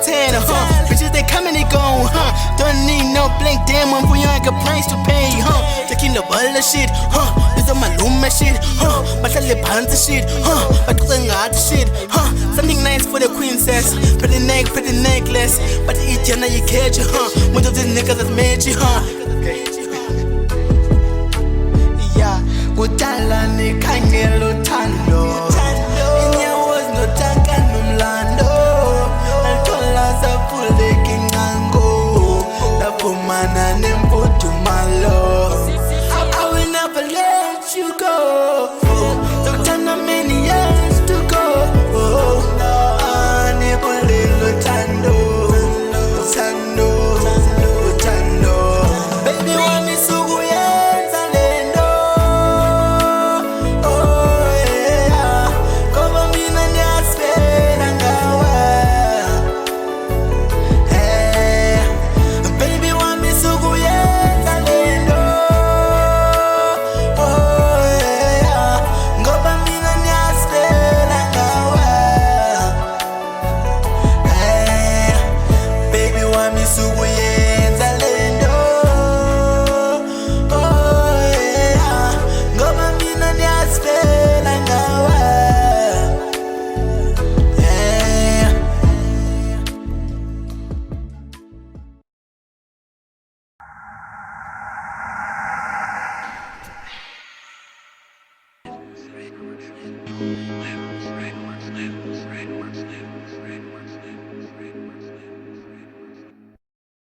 10, bitches they come and they go, don't need no blank damn one for you ain't got plans to pay, taking the ball shit, this is my luma shit, bahlale phansi shit, baxoxe ngathi shit, something nice for the princess, pretty necklace, but ijana yikheje, most of these niggas that's made you, yeah, kudala nikhangela uthando, inyawo zinothanka nomlando, alithola saphuleka incango, laphumana nemfudumalo, I will never let you go.